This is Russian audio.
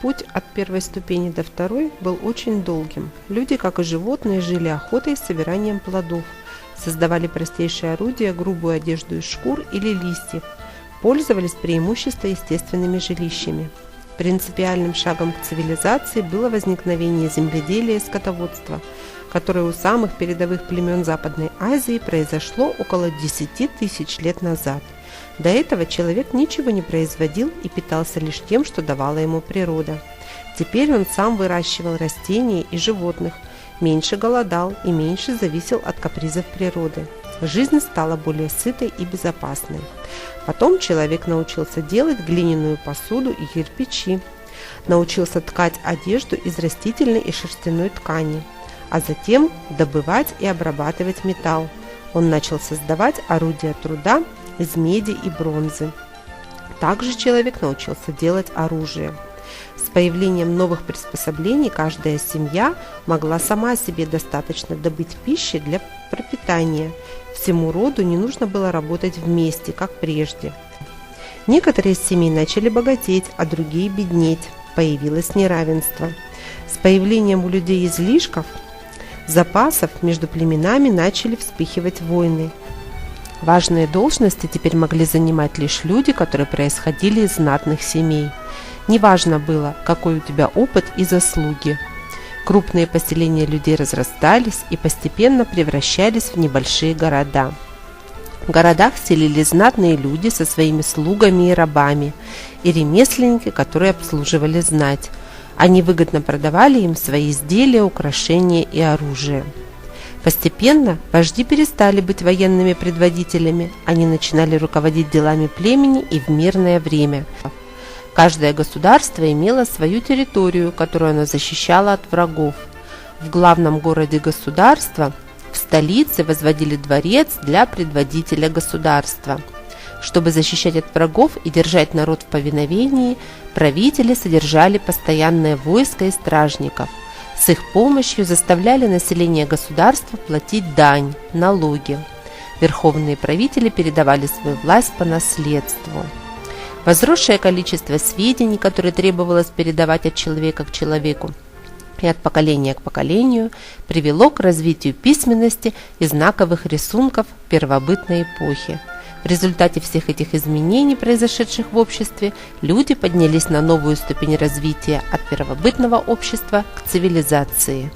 путь от первой ступени до второй был очень долгим. Люди, как и животные, жили охотой и собиранием плодов, создавали простейшие орудия, грубую одежду из шкур или листьев, пользовались преимущественно естественными жилищами. Принципиальным шагом к цивилизации было возникновение земледелия и скотоводства, которое у самых передовых племен Западной Азии произошло около 10 тысяч лет назад. До этого человек ничего не производил и питался лишь тем, что давала ему природа. Теперь он сам выращивал растения и животных, меньше голодал и меньше зависел от капризов природы. Жизнь стала более сытой и безопасной. Потом человек научился делать глиняную посуду и кирпичи, научился ткать одежду из растительной и шерстяной ткани, а затем добывать и обрабатывать металл. Он начал создавать орудия труда из меди и бронзы. Также человек научился делать оружие. С появлением новых приспособлений каждая семья могла сама себе достаточно добыть пищи для пропитания. Всему роду не нужно было работать вместе, как прежде. Некоторые из семей начали богатеть, а другие беднеть. Появилось неравенство. С появлением у людей излишков, запасов между племенами начали вспыхивать войны. Важные должности теперь могли занимать лишь люди, которые происходили из знатных семей. Неважно было, какой у тебя опыт и заслуги. Крупные поселения людей разрастались и постепенно превращались в небольшие города. В городах селились знатные люди со своими слугами и рабами, и ремесленники, которые обслуживали знать. Они выгодно продавали им свои изделия, украшения и оружие. Постепенно вожди перестали быть военными предводителями, они начинали руководить делами племени и в мирное время. Каждое государство имело свою территорию, которую оно защищало от врагов. В главном городе государства, в столице, возводили дворец для предводителя государства. Чтобы защищать от врагов и держать народ в повиновении, правители содержали постоянное войско и стражников. С их помощью заставляли население государства платить дань, налоги. Верховные правители передавали свою власть по наследству. Возросшее количество сведений, которые требовалось передавать от человека к человеку и от поколения к поколению, привело к развитию письменности и знаковых рисунков первобытной эпохи. В результате всех этих изменений, произошедших в обществе, люди поднялись на новую ступень развития от первобытного общества к цивилизации.